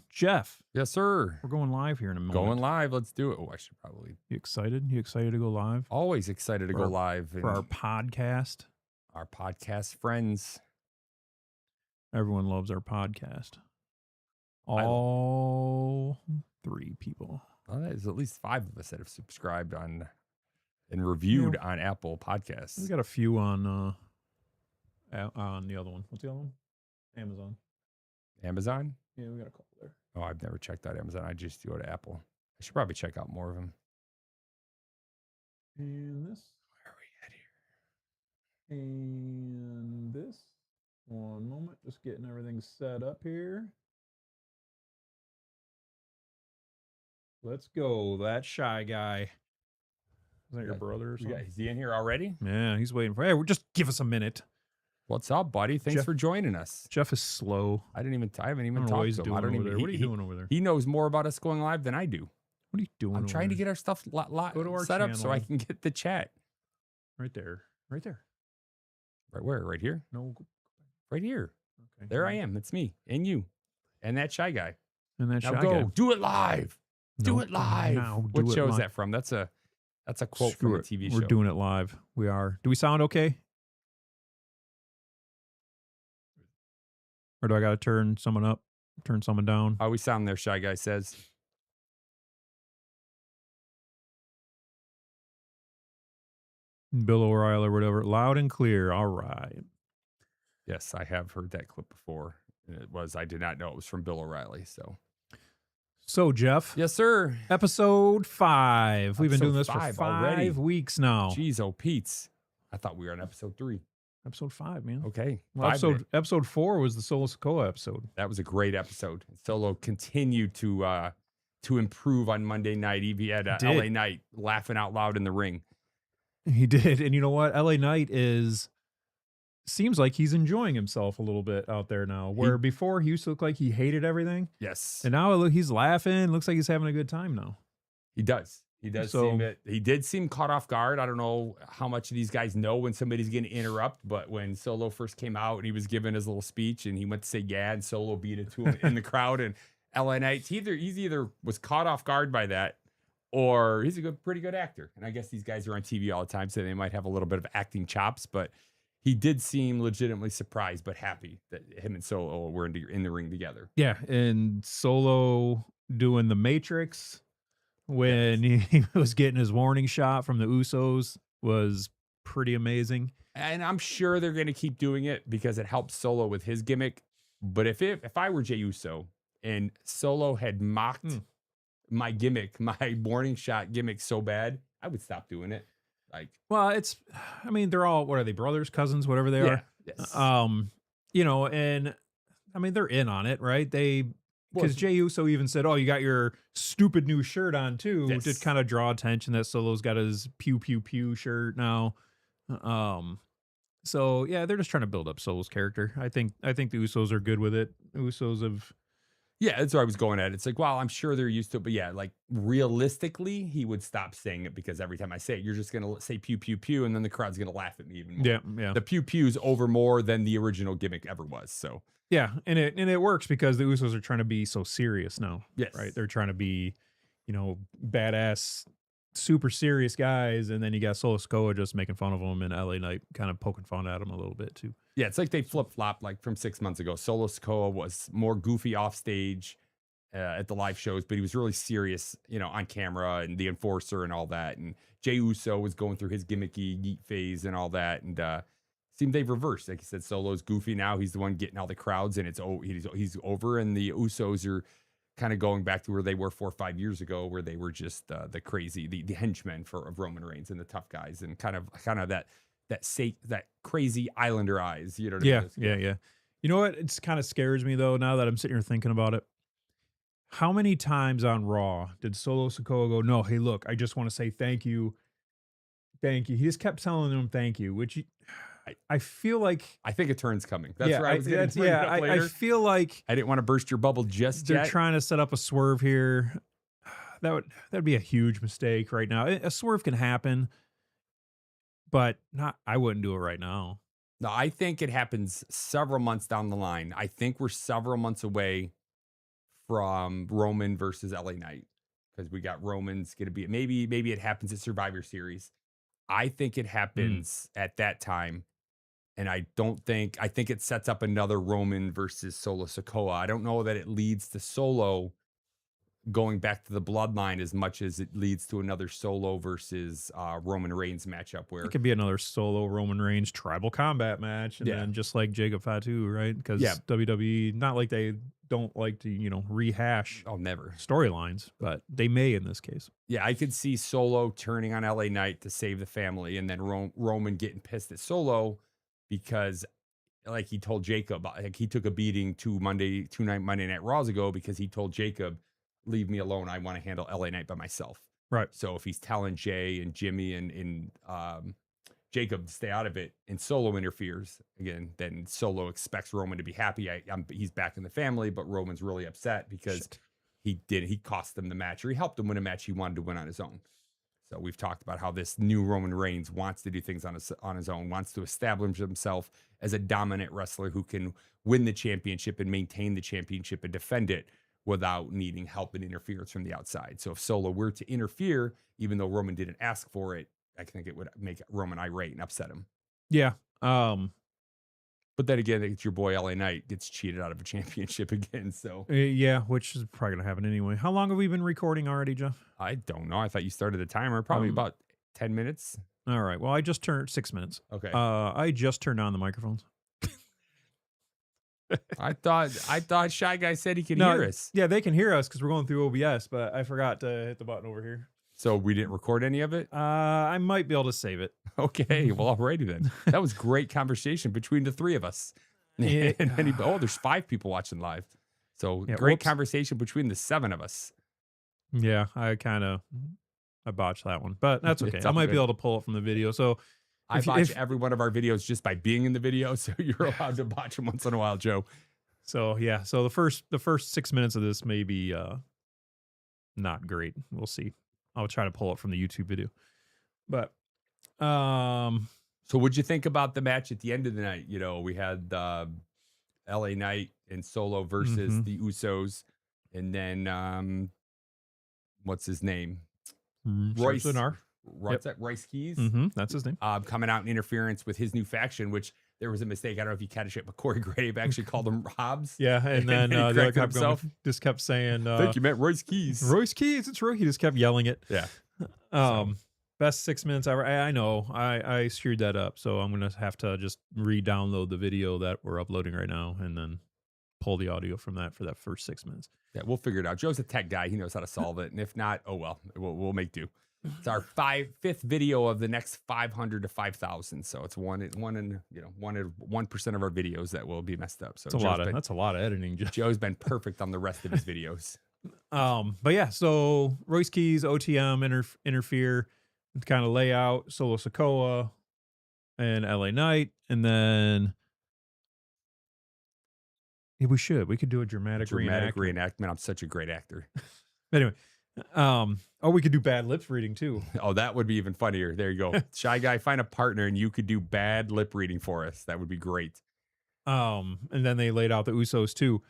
Jeff, Yes, sir. we're going live here in a moment. Going live. Let's do it. Oh, I should probably. You excited? You excited to go live Always excited to go live for our podcast? our podcast friends. Everyone loves our podcast. All three people. Well, there's at least 5 of us that have subscribed on and reviewed on Apple Podcasts. We got a few on the other one. What's the other one? Amazon. Amazon? Yeah, we got a couple there. Oh, I've never checked out Amazon. I just go to Apple. I should probably check out more of them. And this. Where are we at here? And this. One moment. Just getting everything set up here. Let's go. That shy guy. Is that your brother or something? Is he in here already? Yeah, he's waiting for. Hey, just give us a minute. What's up, buddy? Thanks for joining us. Jeff is slow. I haven't even talked to him. What are you doing over there? He knows more about us going live than I do. What are you doing? I'm trying to get our stuff set up so I can get the chat. Right there. Right there. Right where? Right here? No. Right here. Okay. There I am. It's me and you and that shy guy. And that now shy go. guy. Do it live. Do it live. Now, what show is that from? That's a quote from a TV show. We're doing it live. We are. Do we sound okay? Or do I got to turn someone up, turn someone down? How we sound there, Shy Guy says. Bill O'Reilly or whatever. Loud and clear. All right. Yes, I have heard that clip before. I did not know it was from Bill O'Reilly. So, Jeff. Yes, sir. Episode 5. We've been doing this for 5 weeks now. Jeez, oh, Pete's. I thought we were on episode 3. Episode 5, man. Okay. Well, episode 4 was the Solo Sikoa episode. That was a great episode. Solo continued to improve on Monday night. He had LA Knight laughing out loud in the ring. He did. And you know what? LA Knight seems like he's enjoying himself a little bit out there now, where before he used to look like he hated everything. Yes. And now he's laughing. Looks like he's having a good time now. He does. He did seem caught off guard. I don't know how much of these guys know when somebody's going to interrupt, but when Solo first came out and he was giving his little speech and he went to say yeah, and Solo beat it to him in the crowd, and LA Knight, he either was caught off guard by that, or he's a pretty good actor. And I guess these guys are on TV all the time, so they might have a little bit of acting chops, but he did seem legitimately surprised but happy that him and Solo were in the ring together. Yeah, and Solo doing the Matrix when he was getting his warning shot from the Usos was pretty amazing. And I'm sure they're going to keep doing it because it helps Solo with his gimmick. But if I were Jey Uso and Solo had mocked my gimmick, my warning shot gimmick so bad, I would stop doing it. Well, they're all, what are they, brothers, cousins, whatever they are? Yes. And I mean, they're in on it, right? Because Jey Uso even said, "Oh, you got your stupid new shirt on too," to kind of draw attention that Solo's got his pew pew pew shirt now. So yeah, they're just trying to build up Solo's character. I think the Usos are good with it. Usos have. Yeah, that's where I was going at. It's like, well, I'm sure they're used to it, but yeah, like realistically, he would stop saying it because every time I say it, you're just gonna say pew pew pew, and then the crowd's gonna laugh at me even more. Yeah. The pew pew's over more than the original gimmick ever was. So. Yeah, and it works because the Usos are trying to be so serious now. Yes. Right? They're trying to be, badass, super serious guys, and then you got Solo Sikoa just making fun of them, and LA Knight kind of poking fun at him a little bit too. Yeah, it's like they flip-flop like from 6 months ago. Solo Sikoa was more goofy off stage at the live shows, but he was really serious, on camera and the enforcer and all that. And Jey Uso was going through his gimmicky geek phase and all that, and seemed they've reversed. Like you said, Solo's goofy now. He's the one getting all the crowds, and he's over. And the Usos are kind of going back to where they were 4 or 5 years ago, where they were just the crazy, the henchmen of Roman Reigns and the tough guys, and kind of that crazy Islander eyes. You know what I mean? Yeah. You know what? It kind of scares me though. Now that I'm sitting here thinking about it, how many times on Raw did Solo Sikoa go, "No, hey, look, I just want to say thank you." He just kept telling them thank you, which. I feel like I think a turn's coming. That's where I was going to bring it up later. I feel like I didn't want to burst your bubble just yet. They're trying to set up a swerve here. That'd be a huge mistake right now. A swerve can happen, but I wouldn't do it right now. No, I think it happens several months down the line. I think we're several months away from Roman versus LA Knight because we got Roman's going to be maybe it happens at Survivor Series. I think it Mm. happens at that time. And I think it sets up another Roman versus Solo Sokoa. I don't know that it leads to Solo going back to the bloodline as much as it leads to another Solo versus Roman Reigns matchup It where, could be another solo Roman Reigns tribal combat match, and yeah, then just like Jacob Fatu, right? yeah, Because WWE, not like they don't like to, rehash I'll never. storylines, but they may in this case. Yeah, I could see Solo turning on LA Knight to save the family and then Roman getting pissed at Solo because like he told Jacob, like he took a beating two night Monday Night Raws ago because he told Jacob, "Leave me alone. I want to handle LA Knight by myself." Right. So if he's telling Jay and Jimmy and Jacob to stay out of it, and Solo interferes again, then Solo expects Roman to be happy. He's back in the family, but Roman's really upset because Shit. he cost them the match, or he helped him win a match he wanted to win on his own. So we've talked about how this new Roman Reigns wants to do things on his own, wants to establish himself as a dominant wrestler who can win the championship and maintain the championship and defend it without needing help and interference from the outside. So if Solo were to interfere, even though Roman didn't ask for it, I think it would make Roman irate and upset him. Yeah. But then again, it's your boy LA Knight gets cheated out of a championship again. So Yeah, which is probably gonna happen anyway. How long have we been recording already, Jeff? I don't know. I thought you started the timer probably about 10 minutes. All right. Well, I just turned 6 minutes. Okay. I just turned on the microphones. I thought Shy Guy said he could No, hear us. yeah, they can hear us because we're going through OBS, but I forgot to hit the button over here. So we didn't record any of it? I might be able to save it. Okay. Well, alrighty then. That was great conversation between the three of us. Yeah. And there's 5 people watching live. So Yeah, great whoops. conversation between the 7 of us. Yeah, I botched that one, but that's okay. It's I all might be good. able to pull it from the video. So I if, botch if every one of our videos just by being in the video, so you're allowed to botch them once in a while, Joe. so, yeah. So the first 6 minutes of this may be not great. We'll see. I'll try to pull it from the YouTube video, but So what'd you think about the match at the end of the night? We had LA Knight and Solo versus Mhm. the Usos, and then what's his name? Royce Sonar. What's that? Royce Keys That's his name. coming out in interference with his new faction, which there was a mistake. I don't know if you catch it, but Corey Graves actually called him Hobbs. Yeah, and then he the other corrected guy himself. just kept saying, I think you meant Royce Keys. Royce Keys, it's Roy. He just kept yelling it. Yeah. Best 6 minutes ever. I know. I screwed that up, so I'm gonna have to just re-download the video that we're uploading right now, and then pull the audio from that for that first 6 minutes. Yeah, we'll figure it out. Joe's a tech guy. He knows how to solve it. And if not, oh well, we'll make do. It's our fifth video of the next 500 to 5,000. So it's 1% of our videos that will be messed up. So That's a lot of editing. Joe's been perfect on the rest of his videos. But yeah, so Royce Keys, OTM, interfere, kind of lay out Solo Sokoa and LA Knight, and then yeah, we could do a dramatic reenactment. I'm such a great actor. Anyway, we could do bad lips reading too. Oh, that would be even funnier. There you go. Shy Guy, find a partner and you could do bad lip reading for us. That would be great. And then they laid out the Usos too.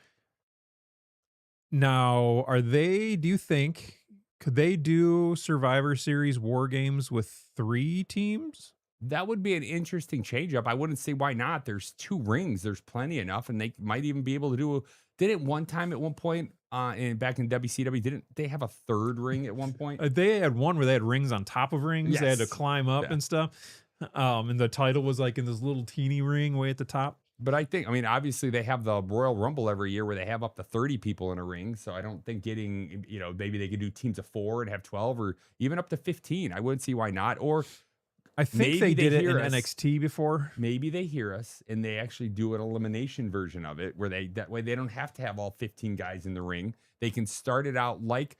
Now, do you think, could they do Survivor Series War Games with 3 teams? That would be an interesting change up. I wouldn't see why not. There's 2 rings. There's plenty enough, and they might even be able to do. Didn't one time at one point back in WCW, didn't they have a 3rd ring at one point? They had one where they had rings on top of rings. Yes. They had to climb up and stuff. And the title was like in this little teeny ring way at the top. But obviously they have the Royal Rumble every year where they have up to 30 people in a ring. So I don't think getting, maybe they could do teams of 4 and have 12 or even up to 15. I wouldn't see why not. Or I think they did it in us. NXT before. Maybe they hear us and they actually do an elimination version of it where that way they don't have to have all 15 guys in the ring. They can start it out like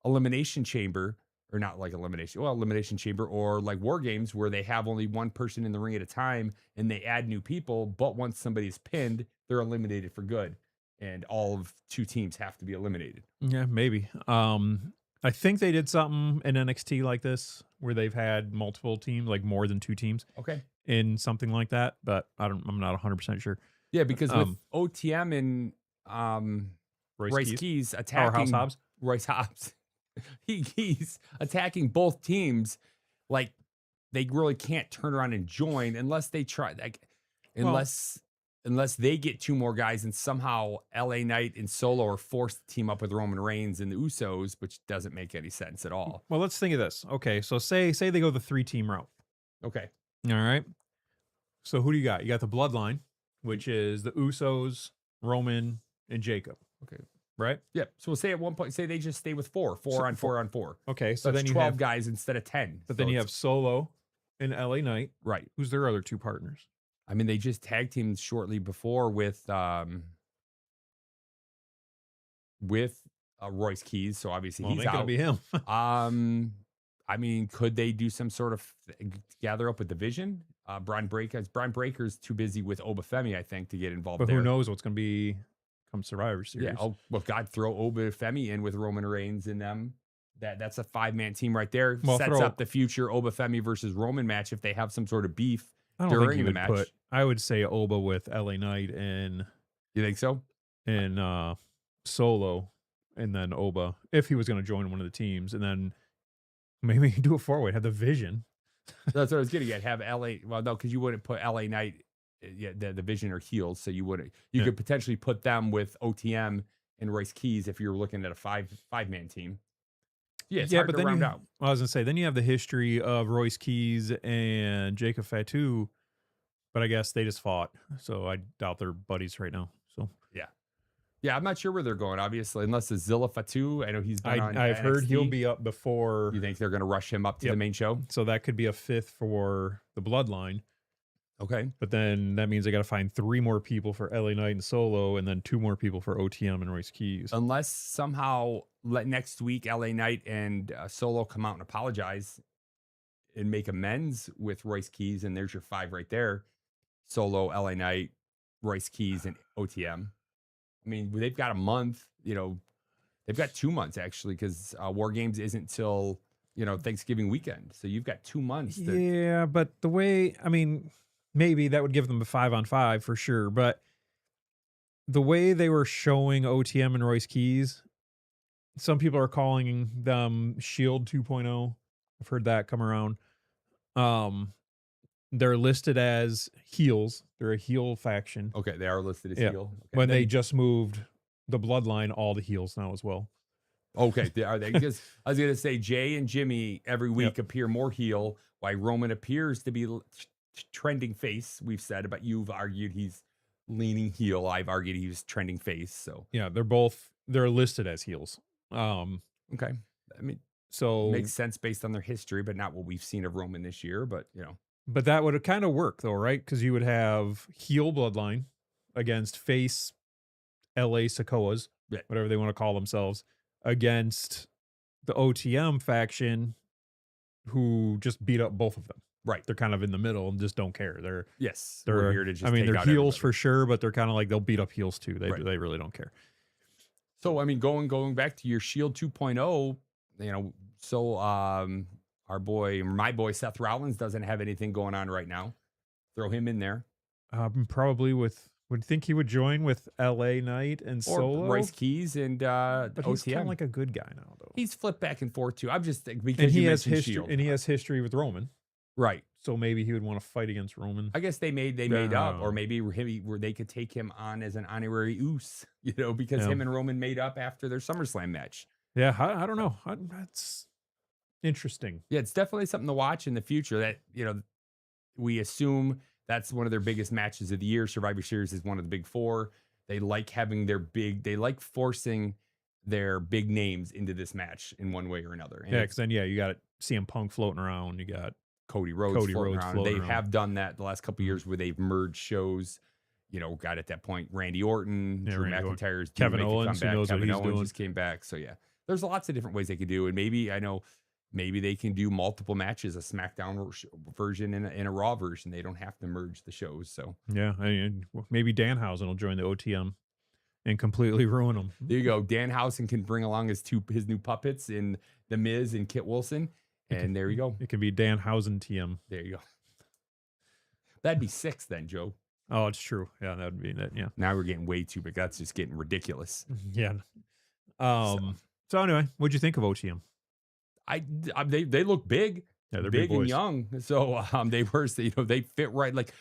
Elimination Chamber, or not like Elimination Chamber, or like War Games where they have only one person in the ring at a time and they add new people. But once somebody's pinned, they're eliminated for good. And all of 2 teams have to be eliminated. Yeah, maybe. I think they did something in NXT like this where they've had multiple teams, like more than 2 teams. Okay. in something like that, but I'm not 100% sure. Yeah, because with Um, OTM and Royce Royce Keys, Keys Powerhouse attacking Hobbs. Royce Hobbs, he's attacking both teams. Like they really can't turn around and join unless they try. Like Well, unless unless they get two more guys and somehow LA Knight and Solo are forced to team up with Roman Reigns and the Usos, which doesn't make any sense at all. well, let's think of this. Okay, so say they go the 3-team route. Okay. All right. So who do you got? You got the Bloodline, which is the Usos, Roman, and Jacob. Okay. Right? Yep. So we'll say at one point, say they just stay with four So, on four on four. Okay, So so that's then you 12 have, guys instead of 10. but So then you it's- have Solo and LA Knight. right. Who's their other two partners? I mean, they just tag teamed shortly before with Royce Keys, so obviously Well, it he's ain't gonna out. be him. I mean, could they do some sort of gather up with the Vision? Brian Breaker's too busy with Obafemi, I think, to get involved But there. who knows what's gonna be come Survivor Series? Yeah. Oh, well, God, throw Obafemi in with Roman Reigns and them. That's a 5-man team right there. Well, Sets up the future Obafemi versus Roman match if they have some sort of beef I don't think during you the would match. put. I would say Oba with LA Knight and You think so? Solo, and then Oba if he was going to join one of the teams, and then maybe do a 4-way. Have the Vision. That's what I was getting at. Have LA, well, no, because you wouldn't put LA Knight, yeah, the Vision are heels, so you wouldn't. You Yeah. could potentially put them with OTM and Royce Keys if you're looking at a five-man team. Yeah, it's hard but to then round you, out. I was gonna say then you have the history of Royce Keys and Jacob Fatu, but I guess they just fought, so I doubt they're buddies right now. So Yeah, I'm not sure where they're going, obviously, unless it's Zilla Fatu. I know he's been on I've heard he'll NXT. be up before, You think they're going to rush him up to Yep. the main show? so that could be a 5th for the Bloodline. Okay. But then that means they got to find 3 more people for LA Knight and Solo, and then 2 more people for OTM and Royce Keys. Unless somehow next week LA Knight and Solo come out and apologize and make amends with Royce Keys, and there's your 5 right there: Solo, LA Knight, Royce Keys, and OTM. I mean, they've got a month. You know, they've got 2 months actually, because War Games isn't till Thanksgiving weekend, so you've got 2 months. Yeah, but the way, I mean, maybe that would give them a 5-on-5 for sure, but the way they were showing OTM and Royce Keys, some people are calling them Shield 2.0. I've heard that come around. They're listed as heels. They're a heel faction. Okay, they are listed as Yeah. heel. Okay. When they just moved the Bloodline, all the heels now as well. Okay, are they? Because I was gonna say Jay and Jimmy every week appear more heel, while Roman appears to be trending face. We've said, but you've argued he's leaning heel. I've argued he was trending face. So Yeah, they're listed as heels. okay, I mean, So makes sense based on their history, but not what we've seen of Roman this year. But but that would kind of work though, right? Because you would have heel Bloodline against face LA Sokoas, Yeah. whatever they want to call themselves, against the OTM faction, who just beat up both of them. right, They're kind of in the middle and just don't care. They're we're here to just. I mean, take they're out heels everybody. for sure, but they're kind of like they'll beat up heels too. They Right. they really don't care. So I mean, going back to your Shield 2.0, so my boy Seth Rollins doesn't have anything going on right now. Throw him in there. Probably would think he would join with LA Knight and Or Solo. Royce Keys and but he's OTM. kind of like a good guy now though. He's flipped back and forth too. I'm just because And he you has mentioned history, Shield. and he has history with Roman, Right. so maybe he would want to fight against Roman. I guess they made up, or Yeah. maybe where they could take him on as an honorary Oos, because Yeah. him and Roman made up after their SummerSlam match. Yeah, I don't know. That's interesting. Yeah, it's definitely something to watch in the future. That we assume that's one of their biggest matches of the year. Survivor Series is one of the big 4. They like having they like forcing their big names into this match in one way or another. And Yeah, it's because then you got CM Punk floating around. You got Cody Rhodes Cody floating Rhodes around. floating They around. have done that the last couple of Mhm. years where they've merged shows. Got at that point Randy Orton, Yeah, Drew Randy Orton. McIntyre's due to Kevin make a Owens, who comeback. knows what Kevin he's Owens doing. just came back. So yeah, there's lots of different ways they could do, and maybe they can do multiple matches, a SmackDown version and a Raw version. They don't have to merge the shows. So yeah. I mean, maybe Danhausen will join the OTM and completely ruin them. there you go. Danhausen can bring along his new puppets in The Miz and Kit Wilson, and there you go. It can be Danhausen TM. There you go. That'd be 6 then, Joe. Oh, it's true. Yeah, that would be that. Yeah. Now we're getting way too big. That's just getting ridiculous. Yeah. So So anyway, what'd you think of OTM? they look big, Yeah, they're big big and boys. young. So they were, they fit right. Like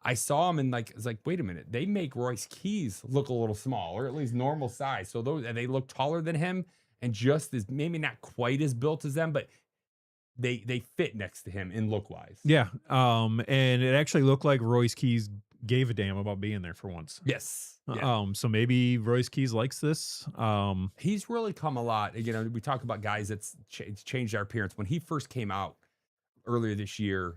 I saw them and like it's like, wait a minute, they make Royce Keys look a little small or at least normal size. So they look taller than him and just as maybe not quite as built as them, but they fit next to him in look wise. Yeah. And it actually looked like Royce Keys gave a damn about being there for once. Yes. Yeah. So maybe Royce Keys likes this. He's really come a lot. We talk about guys that's changed our appearance. When he first came out earlier this year,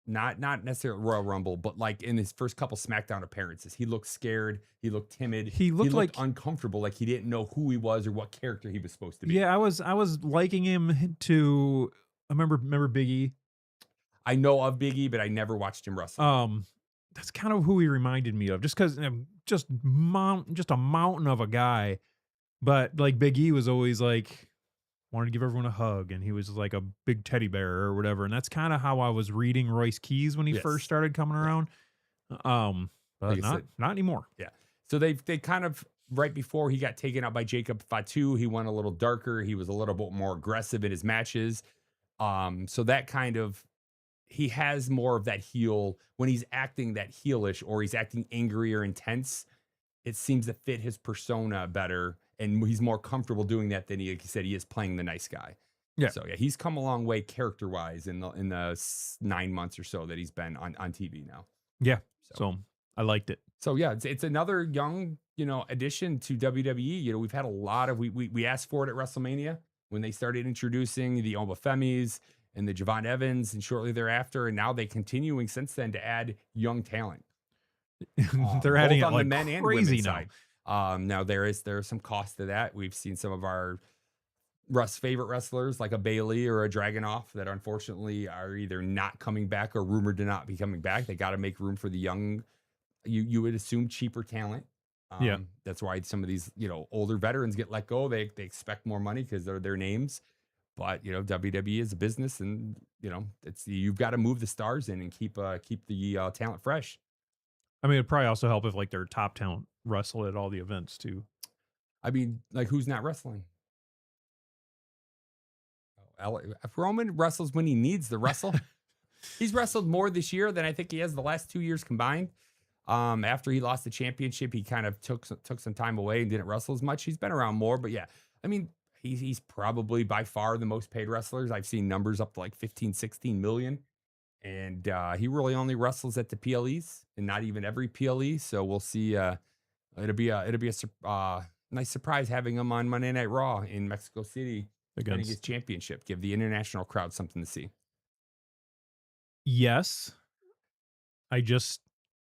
not necessarily Royal Rumble, but like in his first couple SmackDown appearances, he looked scared. He looked timid. He looked like uncomfortable, like he didn't know who he was or what character he was supposed to be. Yeah, I was liking him to. I remember Big E. I know of Big E, but I never watched him wrestle. That's kind of who he reminded me of, just because just a mountain of a guy. But like Big E was always like wanted to give everyone a hug, and he was like a big teddy bear or whatever. And that's kind of how I was reading Royce Keys when he first started coming around. But Like not anymore. Yeah. So they kind of right before he got taken out by Jacob Fatu, he went a little darker. He was a little bit more aggressive in his matches. So that kind of he has more of that heel when he's acting that heelish or he's acting angry or intense. It seems to fit his persona better, and he's more comfortable doing that than like he said he is playing the nice guy. Yeah. So yeah, he's come a long way character wise in the 9 months or so that he's been on TV now. Yeah. So I liked it. So yeah, it's another young addition to WWE. We've had a lot of we asked for it at WrestleMania when they started introducing the Obafemis and the Javon Evans, and shortly thereafter, and now they continuing since then to add young talent. They're adding it on like the men and crazy women's now. side. Now there is some cost to that. We've seen some of our favorite wrestlers like a Bailey or a Dragunov that unfortunately are either not coming back or rumored to not be coming back. They got to make room for the young. You would assume cheaper talent. Yeah, that's why some of these older veterans get let go. They expect more money because they're their names. But WWE is a business, and you've got to move the stars in and keep the talent fresh. I mean, it'd probably also help if like their top talent wrestle at all the events too. I mean, like who's not wrestling? If Roman wrestles when he needs to wrestle, he's wrestled more this year than I think he has the last 2 years combined. After he lost the championship, he kind of took some time away and didn't wrestle as much. He's been around more, but yeah, I mean, he's probably by far the most paid wrestlers. I've seen numbers up to like 15, 16 million. And he really only wrestles at the PLEs and not even every PLE. So we'll see. It'll be a nice surprise having him on Monday Night Raw in Mexico City winning his championship. Give the international crowd something to see. Yes.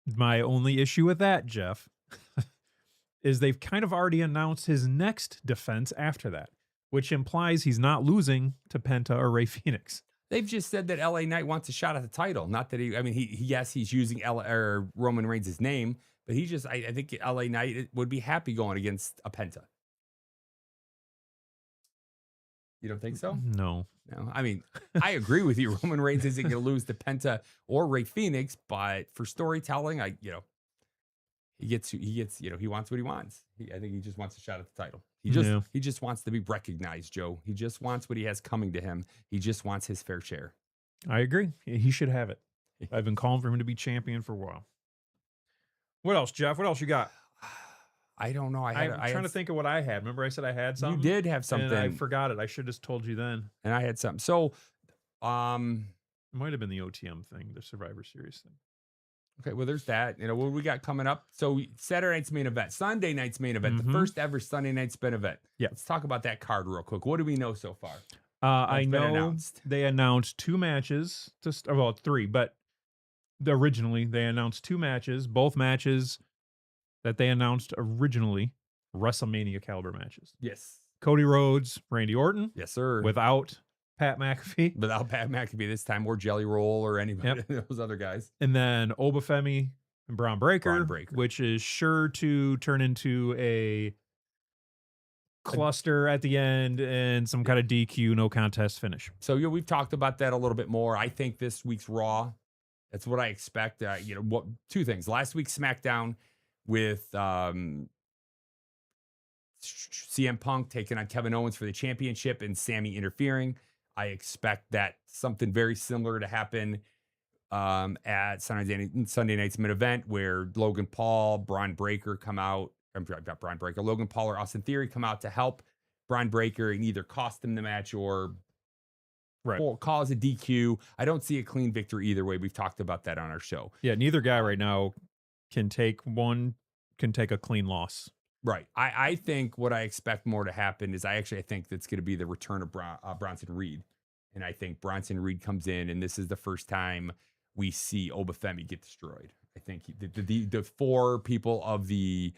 My only issue with that, Jeff, is they've kind of already announced his next defense after that, which implies he's not losing to Penta or Rey Fenix. They've just said that LA Knight wants a shot at the title. Not that he's using Roman Reigns' name, but I think LA Knight would be happy going against a Penta. You don't think so? No. I mean, I agree with you. Roman Reigns isn't going to lose to Penta or Rey Fenix, but for storytelling, he wants what he wants. I think he just wants a shot at the title. He just wants to be recognized, Joe. He just wants what he has coming to him. He just wants his fair share. I agree. He should have it. I've been calling for him to be champion for a while. What else, Jeff? What else you got? I don't know. I'm trying to think of what I had. Remember I said I had something? You did have something. And I forgot it. I should have just told you then. And I had something. So, it might have been the OTM thing, the Survivor Series thing. Okay, well, there's that. What we got coming up? So Saturday night's main event, Sunday night's main event, the first ever Sunday night's main event. Yeah. Let's talk about that card real quick. What do we know so far? I know they announced 2 matches, well, 3, but originally they announced 2 matches, both matches that they announced originally WrestleMania caliber matches. Yes. Cody Rhodes, Randy Orton. Yes, sir. Without Pat McAfee. Without Pat McAfee this time, or Jelly Roll or anybody, those other guys. And then Obafemi and Braun Breaker, which is sure to turn into a cluster at the end and some kind of DQ, no contest finish. So we've talked about that a little bit more. I think this week's Raw That's what I expect. What two things? Last week's SmackDown with CM Punk taking on Kevin Owens for the championship and Sammy interfering. I expect that something very similar to happen at Sunday night's mid event where Logan Paul, Braun Breaker come out. I'm sorry, not Braun Breaker. Logan Paul or Austin Theory come out to help Braun Breaker and either cost him the match or Right. cause a DQ. I don't see a clean victory either way. We've talked about that on our show. Yeah, neither guy right now can take a clean loss. Right. I think what I expect more to happen is I think that's going to be the return of Bronson Reed. And I think Bronson Reed comes in, and this is the first time we see Obafemi get destroyed. I think the four people of the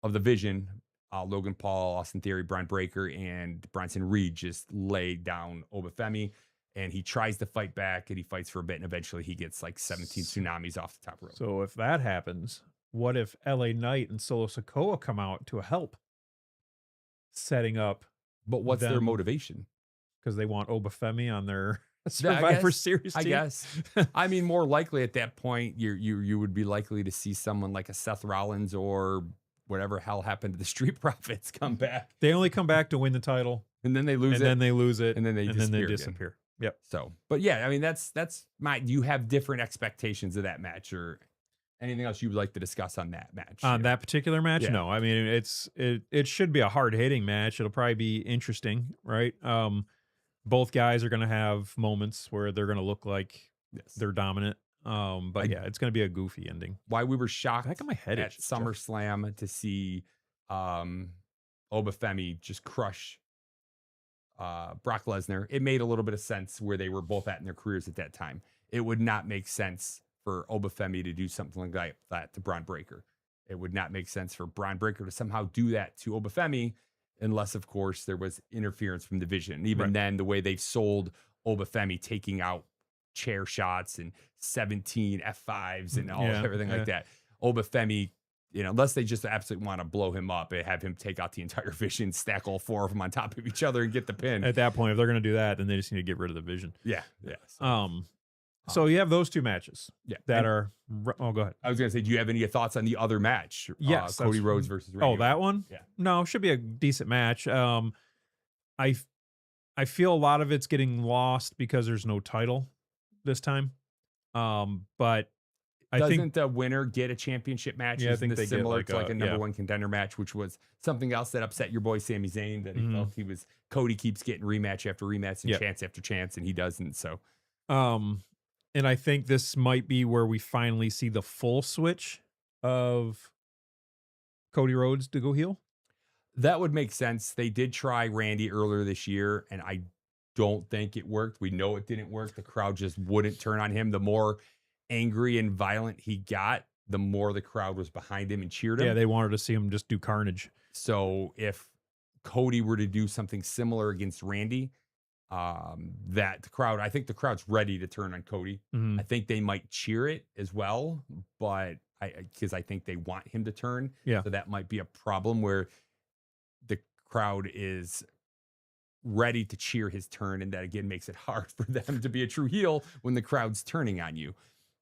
Vision, Logan Paul, Austin Theory, Braun Breaker, and Bronson Reed just lay down Obafemi, and he tries to fight back, and he fights for a bit, and eventually he gets like 17 tsunamis off the top rope. So if that happens, what if LA Knight and Solo Sikoa come out to help setting up? But what's their motivation? Because they want Obafemi on their Survivor Series team. I guess. I mean, more likely at that point, you would be likely to see someone like a Seth Rollins or whatever hell happened to the Street Profits come back. They only come back to win the title, and then they lose and then they lose it, and then they disappear. Yep. So, but yeah, I mean, that's my. Do you have different expectations of that match, or anything else you would like to discuss on that match? On that particular match, Yeah. no. I mean, it should be a hard hitting match. It'll probably be interesting, right? Both guys are going to have moments where they're going to look like they're dominant. But yeah, it's going to be a goofy ending. Why we were shocked back of my head at SummerSlam to see Obafemi just crush Brock Lesnar. It made a little bit of sense where they were both at in their careers at that time. It would not make sense for Obafemi to do something like that to Braun Breaker. It would not make sense for Braun Breaker to somehow do that to Obafemi, unless, of course, there was interference from the Vision. Even then, the way they've sold Obafemi taking out chair shots and 17 F5s and everything like that. Obafemi, unless they just absolutely want to blow him up and have him take out the entire Vision, stack all four of them on top of each other and get the pin. At that point, if they're going to do that, then they just need to get rid of the Vision. Yeah. So you have those two matches. Yeah. That are. Oh, go ahead. I was going to say, do you have any thoughts on the other match? Yes. Cody Rhodes versus Randy Orton. That one? Yeah. No, should be a decent match. I feel a lot of it's getting lost because there's no title this time. But I think the winner get a championship match? Yeah, I think they similar get to like a number one contender match, which was something else that upset your boy Sami Zayn, that he felt Cody keeps getting rematch after rematch and chance after chance, and he doesn't. So, and I think this might be where we finally see the full switch of Cody Rhodes to go heel. That would make sense. They did try Randy earlier this year, and I don't think it worked. We know it didn't work. The crowd just wouldn't turn on him. The more angry and violent he got, the more the crowd was behind him and cheered him. Yeah, they wanted to see him just do carnage. So if Cody were to do something similar against Randy, that the crowd, I think the crowd's ready to turn on Cody. I think they might cheer it as well, but because I think they want him to turn. Yeah. So that might be a problem where the crowd is ready to cheer his turn, and that again makes it hard for them to be a true heel when the crowd's turning on you.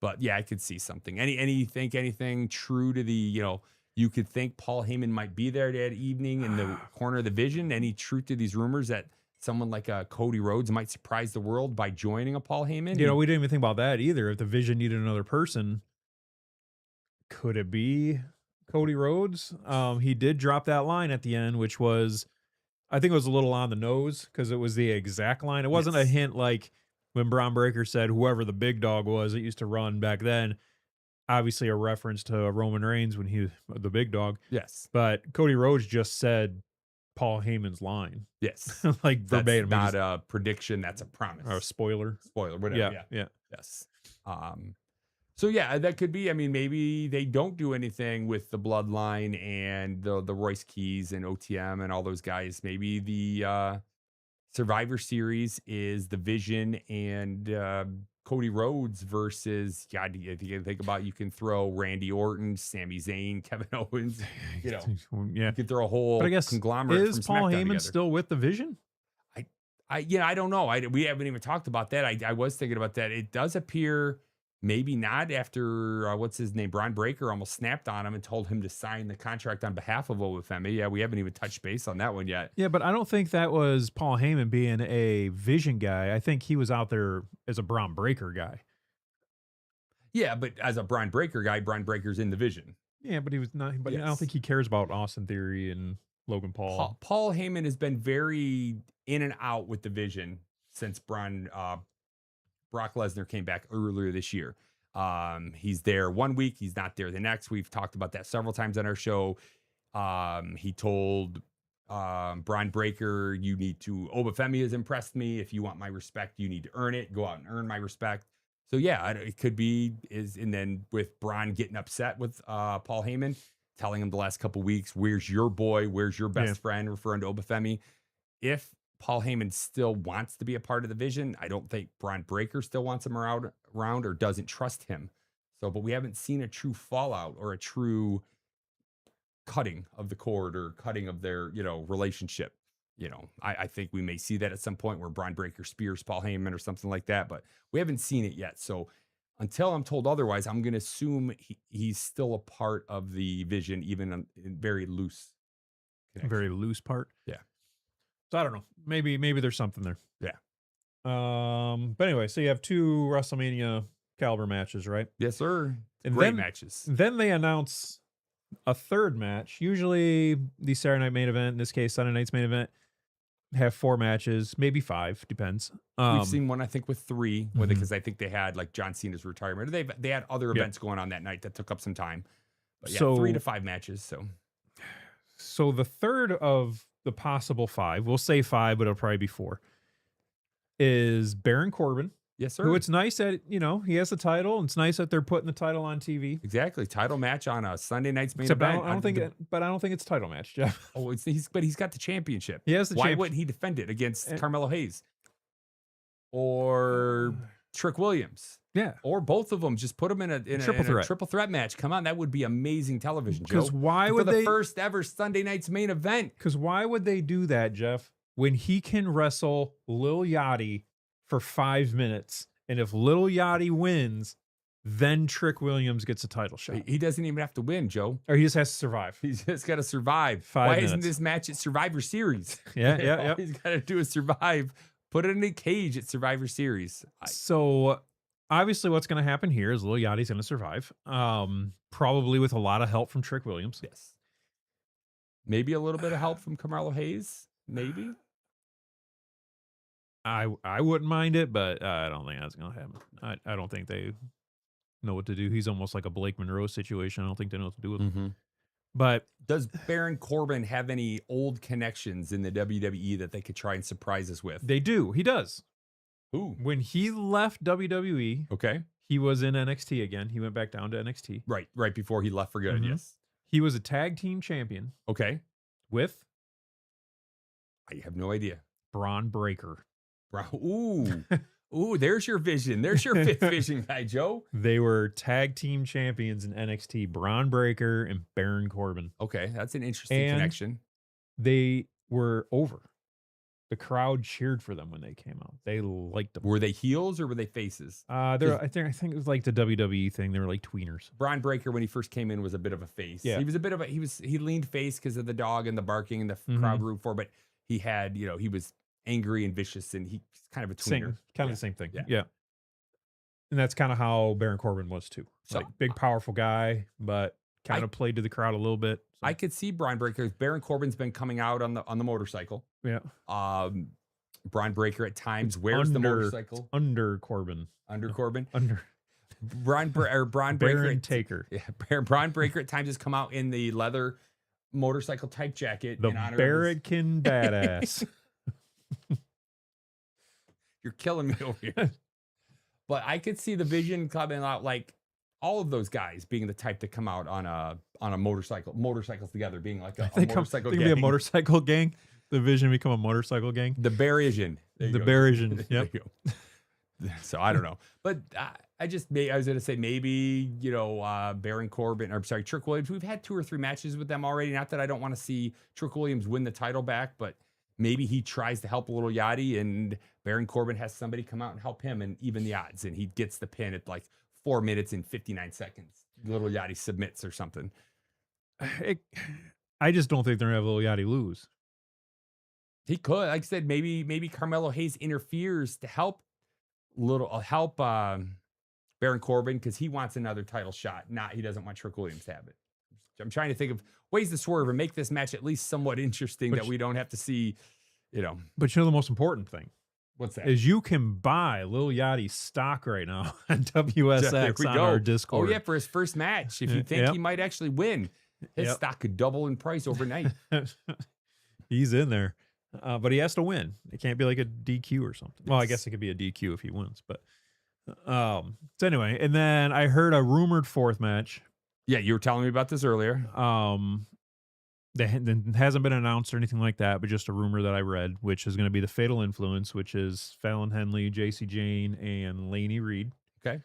But yeah, I could see something. Anything true to the, you could think Paul Heyman might be there that evening in the corner of the Vision. Any truth to these rumors that someone like Cody Rhodes might surprise the world by joining a Paul Heyman? We didn't even think about that either. If the Vision needed another person, could it be Cody Rhodes? He did drop that line at the end, which was, I think it was a little on the nose because it was the exact line. It wasn't a hint like when Braun Breaker said whoever the big dog was that used to run back then. Obviously a reference to Roman Reigns when he was the big dog. Yes. But Cody Rhodes just said Paul Heyman's line. Yes. Like verbatim. That's not a prediction. That's a promise. Or a spoiler. Spoiler, whatever. Yeah. Yes. So yeah, that could be. I mean, maybe they don't do anything with the Bloodline and the Royce Keys and OTM and all those guys. Maybe the Survivor Series is the Vision and Cody Rhodes versus, if you think about, you can throw Randy Orton, Sami Zayn, Kevin Owens. You can throw a whole conglomerate. Is Paul Heyman still with the Vision? I don't know. We haven't even talked about that. I was thinking about that. It does appear maybe not after what's his name, Braun Breaker almost snapped on him and told him to sign the contract on behalf of Obafemi. Yeah, we haven't even touched base on that one yet. Yeah, but I don't think that was Paul Heyman being a Vision guy. I think he was out there as a Braun Breaker guy. Yeah, but as a Braun Breaker guy, Braun Breaker's in the Vision. Yeah, but he was not. But I don't Yes. think he cares about Austin Theory and Logan Paul. Paul Heyman has been very in and out with the Vision since Brock Lesnar came back earlier this year. He's there 1 week, he's not there the next. We've talked about that several times on our show. He told Braun Breaker, Obafemi has impressed me. If you want my respect, you need to earn it. Go out and earn my respect. So yeah, it could be and then with Braun getting upset with Paul Heyman, telling him the last couple weeks, where's your boy? Where's your best friend? Referring to Obafemi. If Paul Heyman still wants to be a part of the Vision, I don't think Braun Breaker still wants him around or doesn't trust him. So, but we haven't seen a true fallout or a true cutting of the cord or cutting of their, relationship. I think we may see that at some point where Braun Breaker spears Paul Heyman or something like that, but we haven't seen it yet. So until I'm told otherwise, I'm going to assume he's still a part of the Vision, even in very loose connection. Very loose part. Yeah. So I don't know. Maybe there's something there. Yeah. But anyway, so you have 2 WrestleMania caliber matches, right? Yes, sir. And Great then- matches. Then they announce a third match. Usually the Saturday night main event, in this case Sunday night's main event, have 4 matches, maybe 5, depends. We've seen one, I think, with 3, Mhm. because I think they had like John Cena's retirement. They had other events going on that night that took up some time. But yeah, So- 3 to 5 matches. So the third of the possible 5, we'll say 5, but it'll probably be 4, is Baron Corbin. Yes, sir. Who it's nice that, he has the title, and it's nice that they're putting the title on TV. Exactly. Title match on a Sunday night's main Except I event. don't think it's a title match, Jeff. Oh, he's got the championship. He has the Why champion- wouldn't he defend it against And- Carmelo Hayes or Trick Williams Yeah. or both of them? Just put them in a triple threat match. Come on, that would be amazing television, Joe. Because why For would the they? first ever Sunday night's main event? Because why would they do that, Jeff? When he can wrestle Lil Yachty for 5 minutes, and if Lil Yachty wins, then Trick Williams gets a title shot, He doesn't even have to win, Joe. or he just has to survive. He's just got to survive. 5 Why minutes. isn't this match at Survivor Series? Yeah. All he's got to do is survive. Put it in a cage at Survivor Series. So obviously, what's going to happen here is Lil Yachty's going to survive, probably with a lot of help from Trick Williams. Yes. Maybe a little bit of help from Carmelo Hayes. Maybe. I wouldn't mind it, but I don't think that's going to happen. I don't think they know what to do. He's almost like a Blake Monroe situation. I don't think they know what to do with him. But Does Baron Corbin have any old connections in the WWE that they could try and surprise us with? they do. He does. Ooh. When he left WWE, Okay. he was in NXT again. He went back down to NXT. Right before he left for good. Mhm. Yes. He was a tag team champion Okay. with I have no idea. Braun Breaker. Ooh. Ooh, there's your vision. There's your fifth vision guy, Joe. They were tag team champions in NXT, Braun Breaker and Baron Corbin. Okay, that's an interesting And- connection. They were over. The crowd cheered for them when they came out. They liked them. Were they heels or were they faces? I think it was like the WWE thing. They were like tweeners. Braun Breaker, when he first came in, was a bit of a face. Yeah. He was a bit of he leaned face because of the dog and the barking and the Mhm. crowd root for, but he had, he was angry and vicious and he's kind of a tweener. Kind of Yeah. the same thing. Yeah. Yeah. And that's kind of how Baron Corbin was too. So- Like big, powerful guy, but kind of played to the crowd a little bit. So, I could see Braun Breaker. Baron Corbin's been coming out on the motorcycle. yeah. Braun Breaker at times wears the motorcycle Under Corbin. under Corbin. Under Braun Breaker. Baron Taker. Yeah, Braun Breaker at times has come out in the leather motorcycle type jacket. The in honor of his- Barrakin Badass. You're killing me over here. But I could see the vision coming out like all of those guys being the type to come out on a motorcycles together, being like a motorcycle They gang. can be a motorcycle gang. The Vision become a motorcycle gang. The Barisian. There you The go. Barisian. There Yep. you go. So I don't know, but I was going to say maybe Baron Corbin, or sorry, Trick Williams. We've had 2 or 3 matches with them already. Not that I don't want to see Trick Williams win the title back, but maybe he tries to help a little Yachty, and Baron Corbin has somebody come out and help him and even the odds, and he gets the pin at like 4 minutes and 59 seconds. Little Yachty submits or something. I just don't think they're gonna have Lil Yachty lose. He could, like I said, maybe Carmelo Hayes interferes to help Baron Corbin because he wants another title shot. Not he doesn't want Trick Williams to have it. I'm trying to think of ways to swerve and make this match at least somewhat interesting that we don't have to see, But the most important thing what's that? is you can buy Lil Yachty's stock right now on WSX on our Discord. Oh yeah, for his first match. If you think he might actually win, his stock could double in price overnight. He's in there. But he has to win. It can't be like a DQ or something. Well, I guess it could be a DQ if he wins. But so anyway, and then I heard a rumored fourth match. Yeah, you were telling me about this earlier. That hasn't been announced or anything like that, but just a rumor that I read, which is going to be the Fatal Influence, which is Fallon Henley, JC Jane, and Lainey Reed. Okay.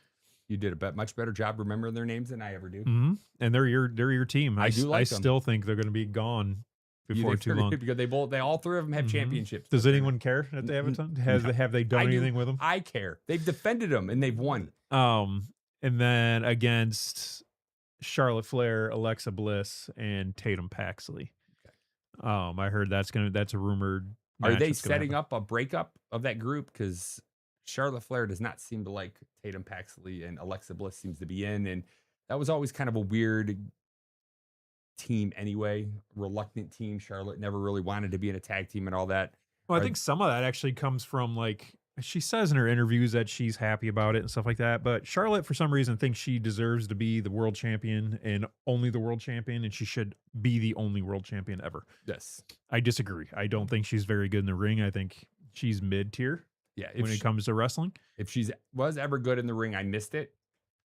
You did a much better job remembering their names than I ever do. Mm-hmm. And they're your team. I do like them. Still think they're going to be gone before too long. Because they all three of them have championships. Does anyone care that they have a ton? Have they done anything with them? I care. They've defended them and they've won. And then against Charlotte Flair, Alexa Bliss, and Tatum Paxley. Okay. I heard that's a rumored. Are they setting up a breakup of that group? Because Charlotte Flair does not seem to like Tatum Paxley, and Alexa Bliss seems to be in, and that was always kind of a weird team anyway. Reluctant team. Charlotte never really wanted to be in a tag team and all that. Well, I think some of that actually comes from like. She says in her interviews that she's happy about it and stuff like that. But Charlotte, for some reason, thinks she deserves to be the world champion and only the world champion, and she should be the only world champion ever. Yes. I disagree. I don't think she's very good in the ring. I think she's mid-tier when it comes to wrestling. If she was ever good in the ring, I missed it.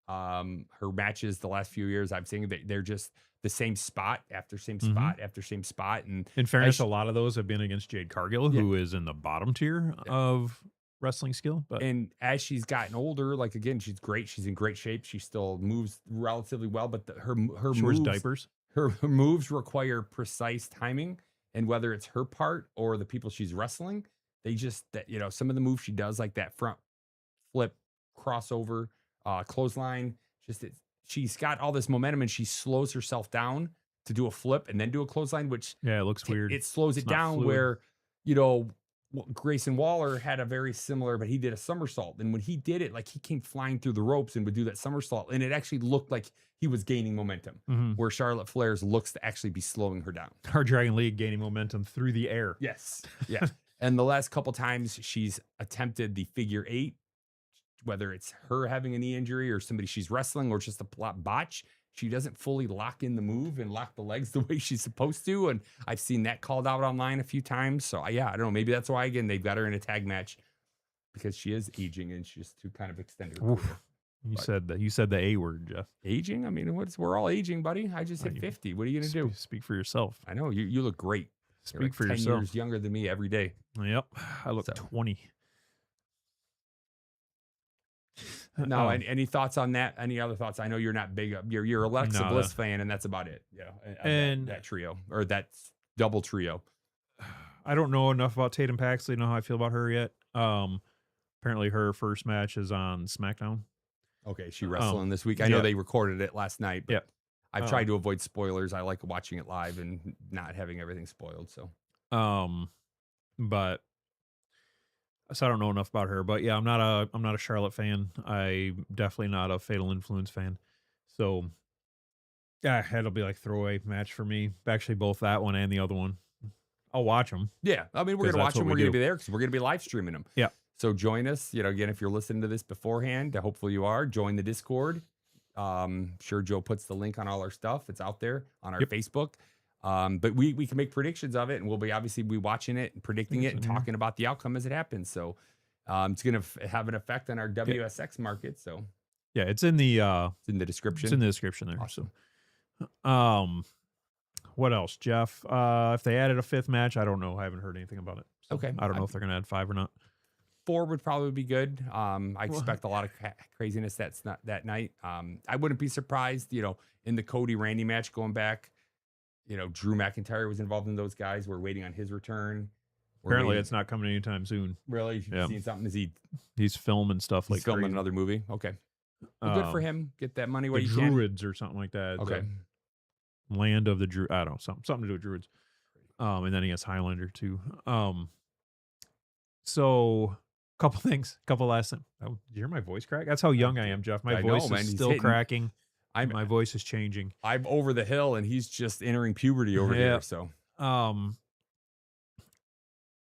Her matches the last few years, I've seen they're just the same spot after same spot after same spot. And in fairness, a lot of those have been against Jade Cargill, who is in the bottom tier of wrestling skill. And as she's gotten older, like again, she's great. She's in great shape. She still moves relatively well, but her moves, diapers. Her moves require precise timing, and whether it's her part or the people she's wrestling, they just some of the moves she does, like that front flip, crossover, clothesline. She's got all this momentum, and she slows herself down to do a flip and then do a clothesline, which it looks weird. It slows it down fluid. where Grayson Waller had a very similar, but he did a somersault. And when he did it, like he came flying through the ropes and would do that somersault. And it actually looked like he was gaining momentum, where Charlotte Flair's looks to actually be slowing her down. Our Dragon League gaining momentum through the air. Yes. Yeah. And the last couple times she's attempted the figure eight, whether it's her having a knee injury or somebody she's wrestling or just a botch, she doesn't fully lock in the move and lock the legs the way she's supposed to. And I've seen that called out online a few times. So I don't know. Maybe that's why, again, they've got her in a tag match because she is aging and she's to kind of extend her career. You said the A word, Jeff. Aging? I mean, we're all aging, buddy. I just hit 50. What are you going to do? Speak for yourself. I know. You look great. Speak like for 10 yourself. years younger than me every day. Yep. I look 20. No, any thoughts on that? Any other thoughts? I know you're not big. You're Alexa Bliss fan, and that's about it. Yeah, and that trio or that double trio. I don't know enough about Tatum Paxley. Know how I feel about her yet. Apparently, her first match is on SmackDown. Okay, she wrestling this week. I know they recorded it last night. But I've tried to avoid spoilers. I like watching it live and not having everything spoiled. So, but. So I don't know enough about her, but yeah, I'm not a Charlotte fan. I'm definitely not a Fatal Influence fan. So yeah, it'll be like throwaway match for me. Actually, both that one and the other one. I'll watch them. Yeah, I mean, we're gonna watch them. We're gonna be there because we're gonna be live streaming them. Yeah. So join us. Again, if you're listening to this beforehand, hopefully you are. Join the Discord. Sure, Joe puts the link on all our stuff. It's out there on our Facebook. But we can make predictions of it, and we'll be obviously watching it and predicting it and talking about the outcome as it happens. So it's going to have an effect on our WSX market. So yeah, it's in the description. It's in the description there. Awesome. So, what else, Jeff? If they added a fifth match, I don't know. I haven't heard anything about it. So okay, I don't know if they're going to add 5 or not. 4 would probably be good. I expect a lot of craziness that's not that night. I wouldn't be surprised, in the Cody Randy match going back. Drew McIntyre was involved in those guys. We're waiting on his return. Apparently, it's not coming anytime soon. Really? You've seen something? He's filming stuff filming another movie? Okay. Well, good for Um, him. Get that money the while you can. Druids or something like that. Okay. The land of the Druid. I don't know, something to do with Druids. And then he has Highlander too. So couple things, couple last things. Oh, did you hear my voice crack? That's how young I am, Jeff. My I voice know, is man. He's still hitting. cracking. I'm My voice is changing. I'm over the hill, and he's just entering puberty over Yeah. here. So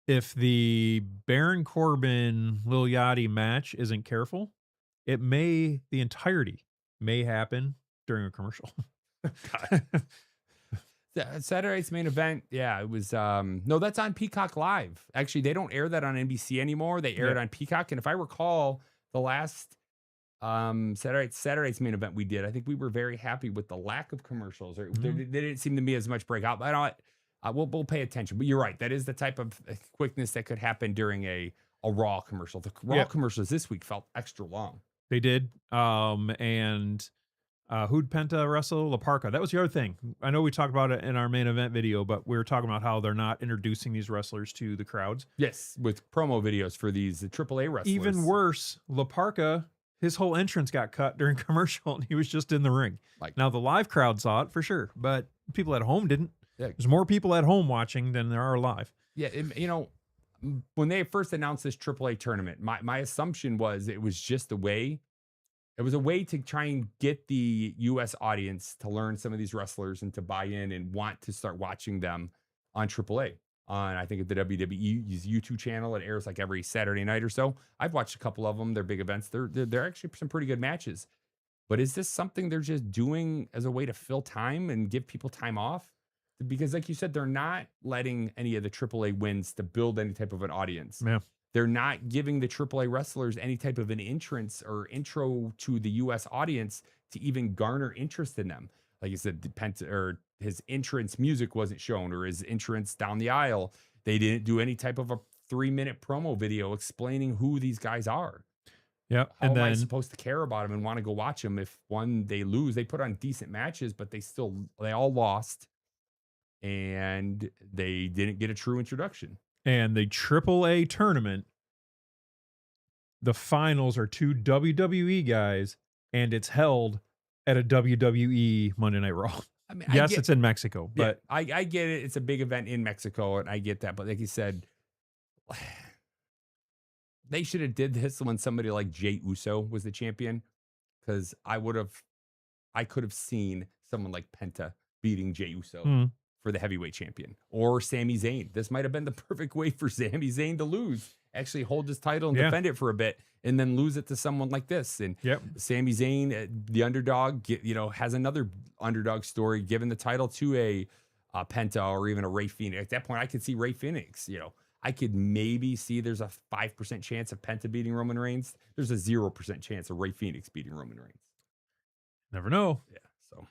If the Baron Corbin Lil Yachty match isn't careful, the entirety may happen during a commercial. Saturday's main event, yeah, it was no, that's on Peacock Live. Actually, they don't air that on NBC anymore. They air it on Peacock. And if I recall, the last Saturday's main event we did, I think we were very happy with the lack of commercials. Or they didn't seem to be as much breakout. But we'll pay attention. But you're right, that is the type of quickness that could happen during a Raw commercial. The Raw commercials this week felt extra long. They did. And who'd Penta wrestle? La Parka. That was the other thing. I know we talked about it in our main event video, but we were talking about how they're not introducing these wrestlers to the crowds. Yes, with promo videos for these AAA wrestlers. Even worse, La Parka, his whole entrance got cut during commercial, and he was just in the ring. Now, the live crowd saw it for sure, but people at home didn't. Yeah. There's more people at home watching than there are live. Yeah, when they first announced this AAA tournament, my assumption was it was just a way. It was a way to try and get the U.S. audience to learn some of these wrestlers and to buy in and want to start watching them on AAA. On, I think, at the WWE's YouTube channel. It airs like every Saturday night or so. I've watched a couple of them. They're big events. They're actually some pretty good matches. But is this something they're just doing as a way to fill time and give people time off? Because, like you said, they're not letting any of the AAA wins to build any type of an audience. Yeah. They're not giving the AAA wrestlers any type of an entrance or intro to the U.S. audience to even garner interest in them. Like you said, his entrance music wasn't shown, or his entrance down the aisle. They didn't do any type of a 3-minute promo video explaining who these guys are. Yeah. How am I supposed to care about them and want to go watch them if they lose? They put on decent matches, but they all lost, and they didn't get a true introduction. And the AAA tournament, the finals are 2 WWE guys, and it's held at a WWE Monday Night Raw. I mean, yes, it's in Mexico, but I get it. It's a big event in Mexico, and I get that. But like you said, they should have did this when somebody like Jey Uso was the champion, because I could have seen someone like Penta beating Jey Uso for the heavyweight champion, or Sami Zayn. This might have been the perfect way for Sami Zayn to lose, actually hold his title and defend it for a bit, and then lose it to someone like this. And Sami Zayn, the underdog, has another underdog story, giving the title to a Penta or even a Rey Fenix. At that point, I could see Rey Fenix. I could maybe see there's a 5% chance of Penta beating Roman Reigns. There's a 0% chance of Rey Fenix beating Roman Reigns. Never know. Yeah. So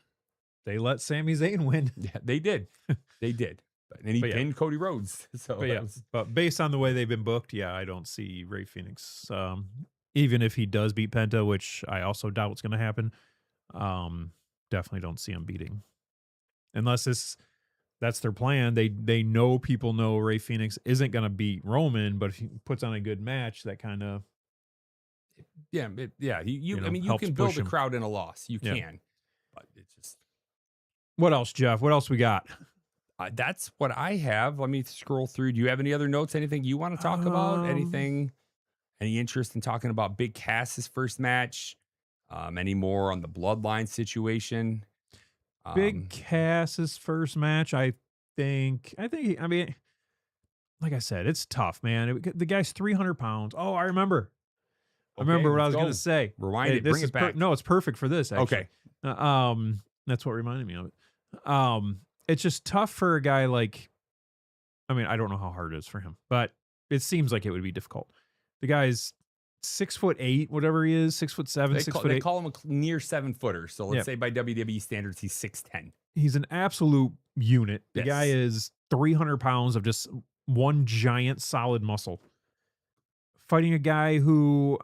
they let Sami Zayn win. Yeah, they did. They did. And he pinned Cody Rhodes. So but based on the way they've been booked, I don't see Rey Fenix. Even if he does beat Penta, which I also doubt what's going to happen, definitely don't see him beating. Unless that's their plan. They know people know Rey Fenix isn't going to beat Roman, but if he puts on a good match, that kind of you can build a crowd in a loss. You can, but it's just. What else, Jeff? What else we got? That's what I have. Let me scroll through. Do you have any other notes? Anything you want to talk about? Anything? Any interest in talking about Big Cass's first match? Any more on the Bloodline situation? Big Cass's first match, I think, like I said, it's tough, man. The guy's 300 pounds. Oh, I remember. I remember what I was going to say. Rewind it, bring it back. No, it's perfect for this, actually. Okay. That's what reminded me of it. It's just tough for a guy like, I don't know how hard it is for him, but it seems like it would be difficult. The guy's 6'8", whatever he is, 6'7", 6'8". They call him a near 7-footer. So let's say by WWE standards, he's 6'10". He's an absolute unit. The guy is 300 pounds of just one giant solid muscle. Fighting a guy who,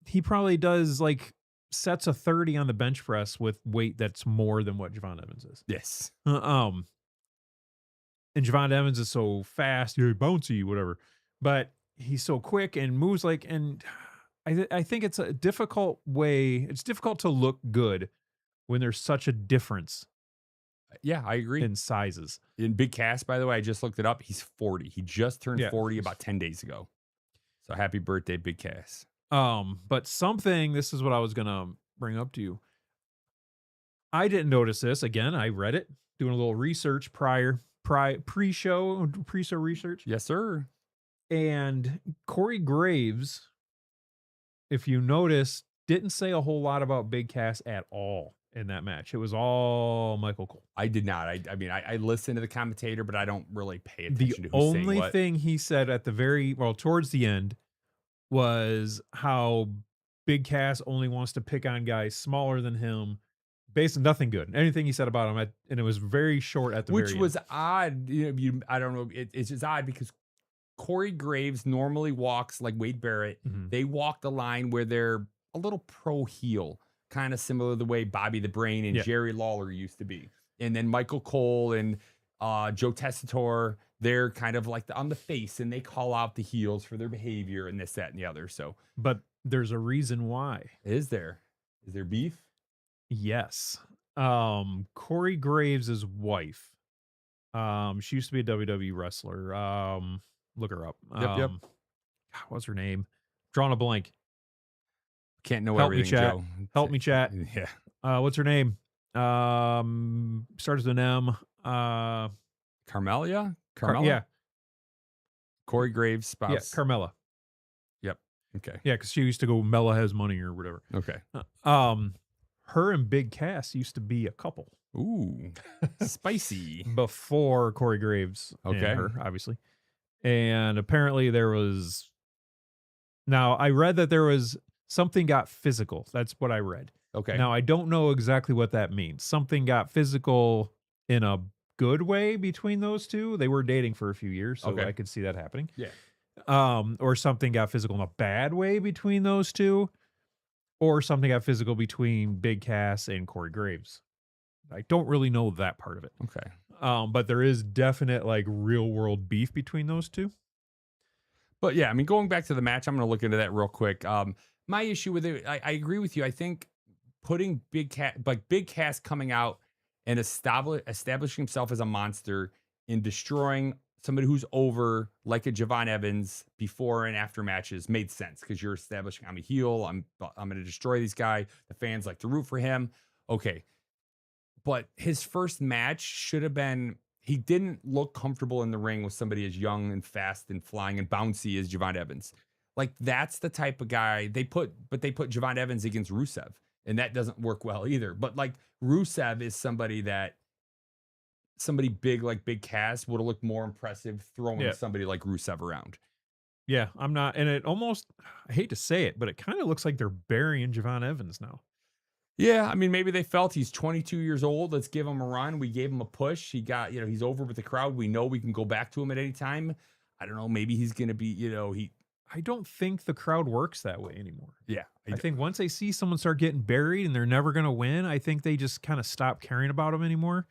he probably does like sets of 30 on the bench press with weight that's more than what Javon Evans is. Yes. And Javon Evans is so fast, bouncy, whatever. But he's so quick and moves and I think it's a difficult way. It's difficult to look good when there's such a difference Yeah, I agree. in sizes. In Big Cass, by the way, I just looked it up. He's 40. He just turned Yeah. 40 about 10 days ago. So happy birthday, Big Cass. But something, this is what I was gonna bring up to you. I didn't notice this. Again, I read it, doing a little research pre-show research. Yes, sir. And Corey Graves, if you notice, didn't say a whole lot about Big Cass at all in that match. It was all Michael Cole. I did not. I mean, I listened to the commentator, but I don't really pay The attention to who's saying only what. thing he said at the towards the end, was how Big Cass only wants to pick on guys smaller than him. Basically, nothing good. Anything he said about him, and it was very short at the Which very was end. odd. I don't know. It's just odd because Corey Graves normally walks like Wade Barrett. Mhm. They walk the line where they're a little pro heel, kind of similar to the way Bobby the Brain and Yeah. Jerry Lawler used to be. And then Michael Cole and Joe Tessitore, they're kind of like on the face, and they call out the heels for their behavior and this, that, and the other. So, But there's a reason why. is there beef? Yes. Corey Graves' wife. She used to be a WWE wrestler. Look her up. Yep. God, what's her name? Drawing a blank. Can't know Help me, everything, chat. Joe. Help me, chat. Yeah. What's her name? Starts with an M. Carmella? Yeah, Corey Graves' spouse. yeah, Carmella. Yep. Okay. Yeah, because she used to go Mella has money or whatever. Okay. Her and Big Cass used to be a couple Ooh, spicy. before Corey Graves and Okay. her, obviously. And apparently there was. Now I read that there was something got physical. That's what I read. Okay. Now I don't know exactly what that means. Something got physical in a good way between those two. They were dating for a few years, so Okay. I could see that happening. Yeah. Or something got physical in a bad way between those two, or something got physical between Big Cass and Corey Graves. I don't really know that part of it. Okay. But there is definite like real world beef between those two. But yeah, I mean, going back to the match, I'm going to look into that real quick. My issue with it, I agree with you. I think putting Big Cass coming out and establishing himself as a monster and destroying somebody who's over like a Javon Evans before and after matches made sense because you're establishing I'm a heel. I'm going to destroy this guy. The fans like to root for him. Okay. But his first match should have been, he didn't look comfortable in the ring with somebody as young and fast and flying and bouncy as Javon Evans. Like that's the type of guy they put Javon Evans against Rusev, and that doesn't work well either. But like Rusev is somebody big like Big Cass would have looked more impressive throwing somebody like Rusev around. Yeah, I'm not, and it almost, I hate to say it, but it kind of looks like they're burying Javon Evans now. Yeah, I mean, maybe they felt he's 22 years old. Let's give him a run. We gave him a push. He got, he's over with the crowd. We know we can go back to him at any time. I don't know. Maybe he's going to be, I don't think the crowd works that way anymore. Yeah. I think once they see someone start getting buried and they're never going to win, I think they just kind of stop caring about him anymore.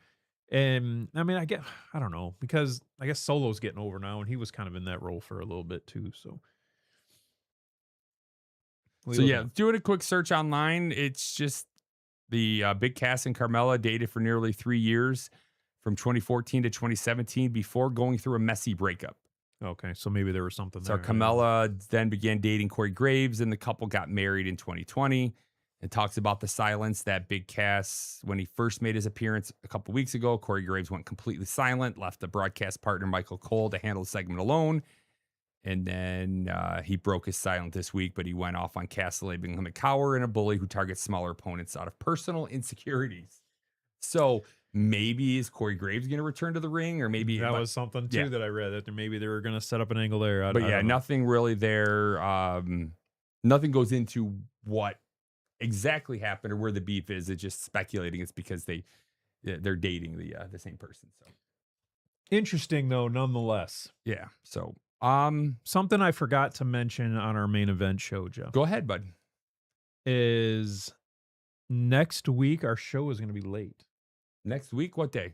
And I mean, I don't know, because I guess Solo's getting over now, and he was kind of in that role for a little bit too. So doing a quick search online, it's just the Big Cass and Carmella dated for nearly 3 years from 2014 to 2017 before going through a messy breakup. Okay, so maybe there was something So there. Carmella then began dating Corey Graves, and the couple got married in 2020. It talks about the silence that Big Cass, when he first made his appearance a couple weeks ago, Corey Graves went completely silent, left the broadcast partner Michael Cole to handle the segment alone. And then he broke his silence this week, but he went off on Cass labeling him a coward and a bully who targets smaller opponents out of personal insecurities. So maybe is Corey Graves going to return to the ring, or maybe that was something too that I read, that maybe they were going to set up an angle there. But yeah, nothing really there. Nothing goes into what exactly happened or where the beef is. It's just speculating. It's because they're dating the same person. So interesting though, nonetheless. Yeah. So something I forgot to mention on our main event show, Joe. Go ahead, bud. Is next week our show is going to be late. Next week? What day?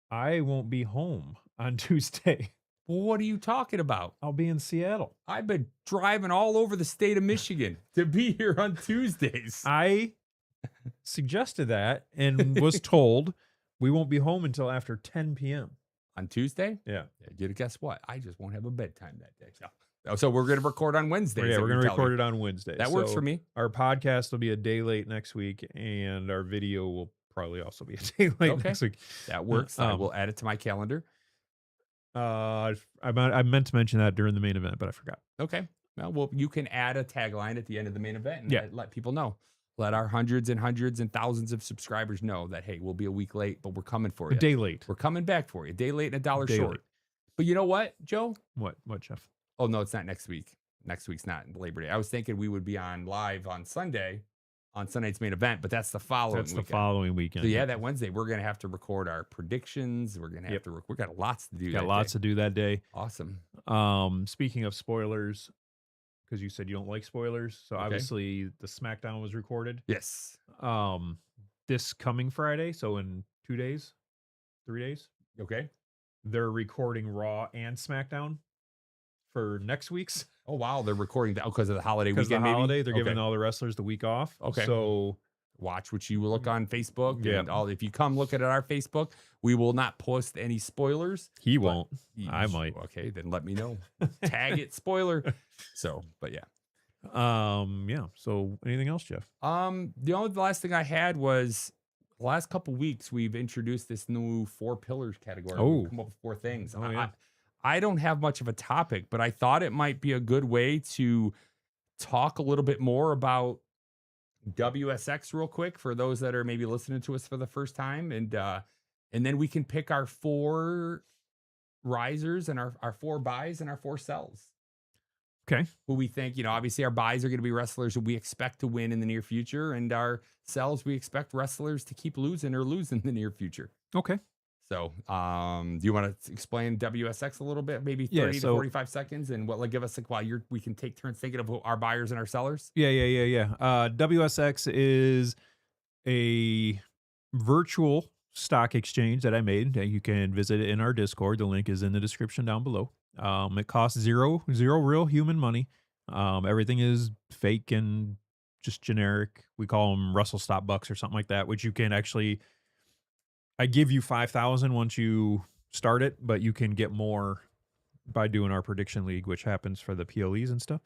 I won't be home on Tuesday. Well, what are you talking about? I'll be in Seattle. I've been driving all over the state of Michigan to be here on Tuesdays. I suggested that and was told we won't be home until after 10 p.m. On Tuesday? Yeah. Yeah, guess what? I just won't have a bedtime that day. So we're going to record on Wednesdays. Yeah, we're going to record it on Wednesday. That works for me. Our podcast will be a day late next week, and our video will probably also be a day late next week. That works. I will add it to my calendar. I meant to mention that during the main event, but I forgot. Okay. Well, you can add a tagline at the end of the main event and let people know. Let our hundreds and thousands of subscribers know that, hey, we'll be a week late, but we're coming for you. A day late. We're coming back for you. A day late and a dollar short. Late. But you know what, Joe? What, Jeff? Oh, no, it's not next week. Next week's not Labor Day. I was thinking we would be on live on Sunday, on Sunday's main event, but that's the following weekend. That's the following weekend. So, that Wednesday, we're going to have to record our predictions. We're going to have to, we got lots to do Got lots to do that day. Awesome. Speaking of spoilers, because you said you don't like spoilers, so obviously the SmackDown was recorded. Yes. This coming Friday, so in 2 days, 3 days. Okay. They're recording Raw and SmackDown for next week's. Oh, wow. They're recording that because of the holiday weekend. Because the holiday, they're giving all the wrestlers the week off. Okay. So watch what you look on Facebook. Yeah. And if you come look at our Facebook, we will not post any spoilers. He won't. I might. Okay, then let me know. Tag it spoiler. So, but yeah. So anything else, Jeff? The last thing I had was the last couple weeks we've introduced this new 4 pillars category. We've come up with 4 things. I don't have much of a topic, but I thought it might be a good way to talk a little bit more about WSX real quick for those that are maybe listening to us for the first time. And then we can pick our 4 risers and our 4 buys and our 4 sells. Okay. Who we think, obviously our buys are going to be wrestlers who we expect to win in the near future. And our sells, we expect wrestlers to keep losing or lose in the near future. Okay. So, do you want to explain WSX a little bit, maybe 30 to 45 seconds, and give us while we can take turns thinking of our buyers and our sellers? Yeah. WSX is a virtual stock exchange that I made. You can visit it in our Discord. The link is in the description down below. It costs zero real human money. Everything is fake and just generic. We call them WrestleStop bucks or something like that, which you can actually. I give you 5,000 once you start it, but you can get more by doing our prediction league, which happens for the PLEs and stuff.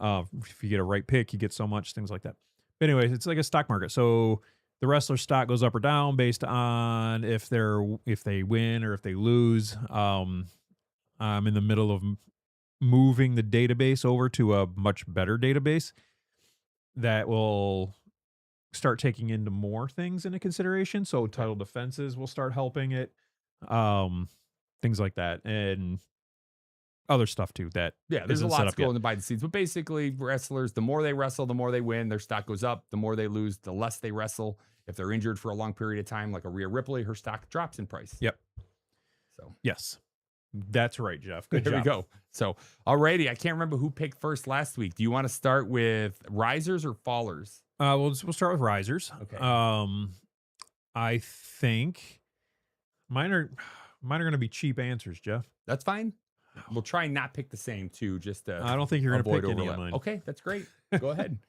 If you get a right pick, you get so much, things like that. But anyways, it's like a stock market. So the wrestler's stock goes up or down based on if they win or if they lose. I'm in the middle of moving the database over to a much better database that will start taking into more things into consideration. So title defenses will start helping it. Things like that. And other stuff too. There's a lot to go in the behind the scenes. But basically, wrestlers, the more they wrestle, the more they win. Their stock goes up. The more they lose, the less they wrestle. If they're injured for a long period of time, like a Rhea Ripley, her stock drops in price. Yep. So yes. That's right, Jeff. Good job. There we go. So, alrighty, I can't remember who picked first last week. Do you want to start with risers or fallers? We'll start with risers. Okay. I think mine are going to be cheap answers, Jeff. That's fine. We'll try and not pick the same too. I don't think you're going to pick any of mine. Okay, that's great. Go ahead.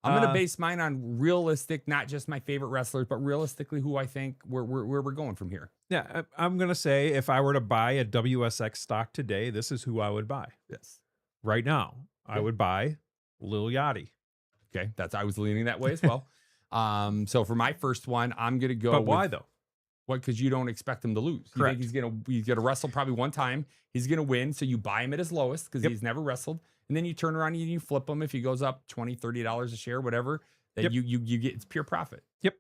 I'm going to base mine on realistic, not just my favorite wrestlers, but realistically who I think where we're going from here. Yeah, I'm going to say if I were to buy a WSX stock today, this is who I would buy. Yes. Right now, I would buy Lil Yachty. Okay, I was leaning that way as well. So for my first one, I'm going to go. But why though? What? Because you don't expect him to lose. Correct. You think he's gonna wrestle probably one time. He's gonna win, so you buy him at his lowest because he's never wrestled, and then you turn around and you flip him if he goes up $20, $30 a share, whatever. Then you get it's pure profit. Yep.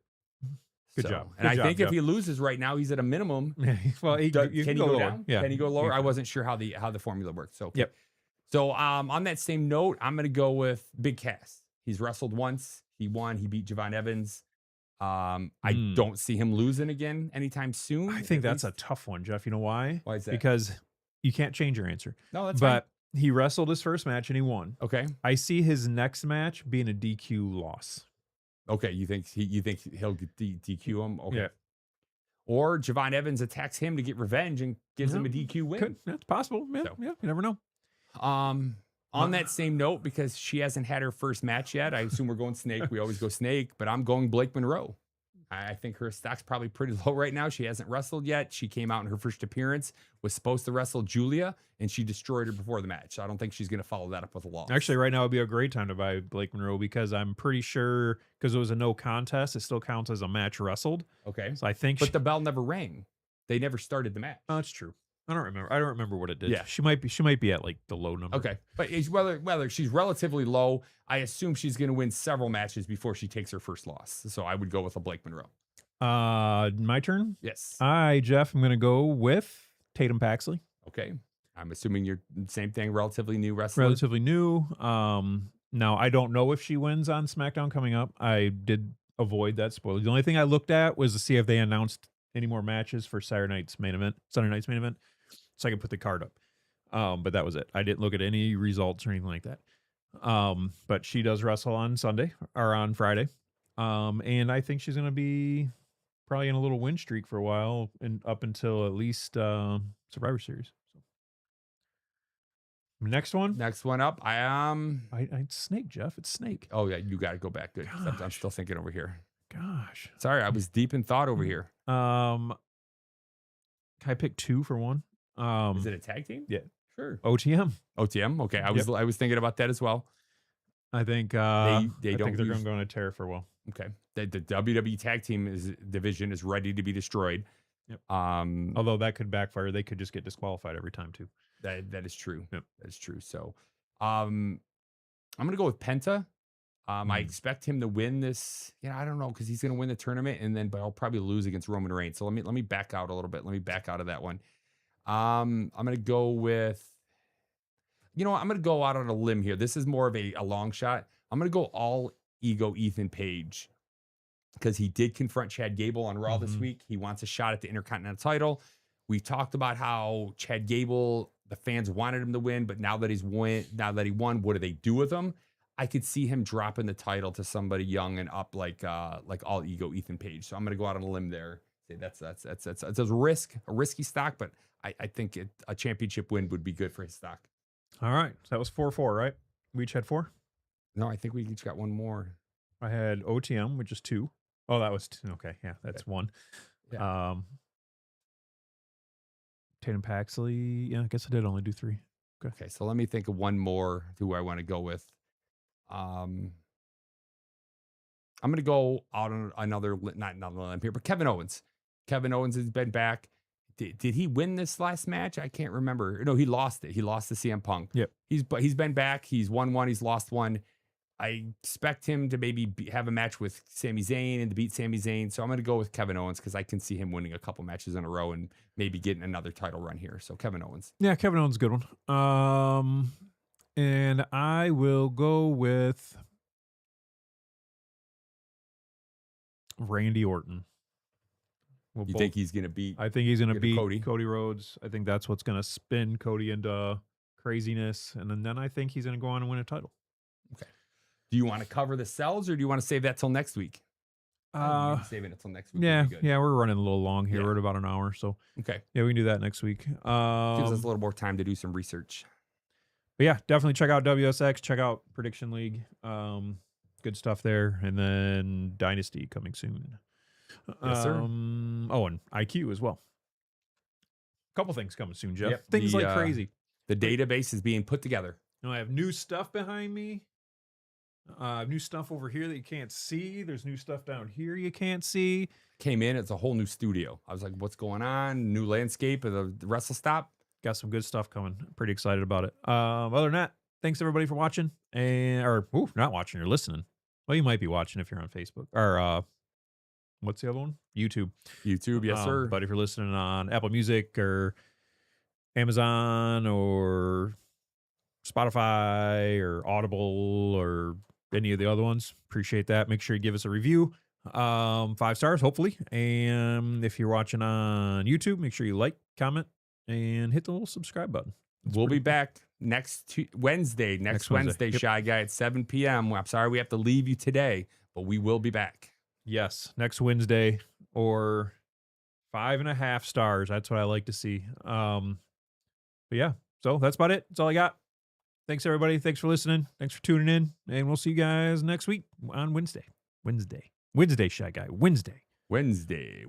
Good job. And I think if he loses right now, he's at a minimum. Well, can he go down? Yeah. Can he go lower? I wasn't sure how the formula worked. So okay. Yep. So on that same note, I'm gonna go with Big Cass. He's wrestled once. He won. He beat Javon Evans. I don't see him losing again anytime soon. I think that's a tough one, Jeff. You know why? Why is that? Because you can't change your answer. No, that's fine. But he wrestled his first match and he won. Okay. I see his next match being a DQ loss. Okay. You think he'll DQ him? Okay. Yeah. or Javon Evans attacks him to get revenge and gives him a DQ win. Could. That's possible. Yeah, So. yeah, you never know. On that same note, because she hasn't had her first match yet, I assume we're going snake. We always go snake, but I'm going Blake Monroe. I think her stock's probably pretty low right now. She hasn't wrestled yet. She came out in her first appearance, was supposed to wrestle Julia, and she destroyed her before the match. So I don't think she's going to follow that up with a loss. Actually, right now would be a great time to buy Blake Monroe because I'm pretty sure because it was a no contest, it still counts as a match wrestled. Okay. So I think, but the bell never rang. They never started the match. Oh, that's true. I don't remember what it did. Yeah. She might be at like the low number. Okay. But whether she's relatively low, I assume she's going to win several matches before she takes her first loss. So I would go with a Blake Monroe. My turn? Yes. Jeff, I'm going to go with Tatum Paxley. Okay. I'm assuming you're same thing, relatively new wrestler. Relatively new. Now I don't know if she wins on SmackDown coming up. I did avoid that spoiler. The only thing I looked at was to see if they announced any more matches for Sunday night's main event, so I could put the card up. But that was it. I didn't look at any results or anything like that. But she does wrestle on Sunday or on Friday. And I think she's going to be probably in a little win streak for a while and up until at least Survivor Series. So. Next one up. It's Snake, Jeff. It's Snake. Oh yeah, you got to go back. Good. I'm still thinking over here. Gosh. Sorry, I was deep in thought over here. Can I pick two for one? Is it a tag team? Yeah. Sure. OTM. Okay. I was thinking about that as well. I think they they're don't going to go on a tear for a while. Okay. The WWE tag team division is ready to be destroyed. Yep. Although that could backfire. They could just get disqualified every time too. That is true. Yep. That is true. So I'm going to go with Penta. I expect him to win this. I don't know because he's going to win the tournament but I'll probably lose against Roman Reigns. So let me back out a little bit. Let me back out of that one. I'm going to go with, I'm going to go out on a limb here. This is more of a long shot. I'm going to go all ego Ethan Page because he did confront Chad Gable on Raw this week. He wants a shot at the Intercontinental title. We talked about how Chad Gable, the fans wanted him to win, but now that he won, what do they do with him? I could see him dropping the title to somebody young and up like all ego Ethan Page. So I'm going to go out on a limb there. Say that's a risky stock, but I think a championship win would be good for his stock. All right. So that was 4-4, right? We each had 4? No, I think we each got one more. I had OTM, which is 2. Oh, that was 2. Okay. Yeah, that's 1. Yeah. Tatum Paxley. Yeah, I guess I did only do 3. Okay. So let me think of one more who I want to go with. I'm going to go out on not another limb here, but Kevin Owens. Kevin Owens has been back. Did he win this last match? I can't remember. No, he lost it. He lost to CM Punk. Yep. He's been back. He's won 1. He's lost 1. I expect him to maybe have a match with Sami Zayn and to beat Sami Zayn. So I'm going to go with Kevin Owens because I can see him winning a couple matches in a row and maybe getting another title run here. So Kevin Owens. Yeah, Kevin Owens is a good one. And I will go with Randy Orton. You think he's going to beat? I think he's going to beat Cody Rhodes. I think that's what's going to spin Cody into craziness. And then I think he's going to go on and win a title. Okay. Do you want to cover the sells or do you want to save that till next week? Saving it till next week. Yeah, we're running a little long here. Yeah. We're at about an hour. So, okay. Yeah, we can do that next week. Gives us a little more time to do some research. But yeah, definitely check out WSX. Check out Prediction League. Good stuff there. And then Dynasty coming soon. Yes, sir. Oh, and IQ as well. A couple things coming soon, Jeff. Yep, Things like crazy. The database is being put together. Now I have new stuff behind me. New stuff over here that you can't see. There's new stuff down here you can't see. Came in, it's a whole new studio. I was like, what's going on? New landscape of the WrestleStop. Got some good stuff coming. Pretty excited about it. Other than that, thanks everybody for watching. Not watching, you're listening. Well, you might be watching if you're on Facebook. Or what's the other one? YouTube. YouTube, yes, sir. But if you're listening on Apple Music or Amazon or Spotify or Audible or any of the other ones, appreciate that. Make sure you give us a review. 5 stars, hopefully. And if you're watching on YouTube, make sure you like, comment, and hit the little subscribe button. We'll be back next Wednesday. Next Wednesday, Yep. Shy Guy at 7 p.m. I'm sorry we have to leave you today, but we will be back. Yes, next Wednesday or 5.5 stars. That's what I like to see. But yeah, so that's about it. That's all I got. Thanks everybody. Thanks for listening. Thanks for tuning in, and we'll see you guys next week on Wednesday. Wednesday, Shy Guy. Wednesday. Wednesday.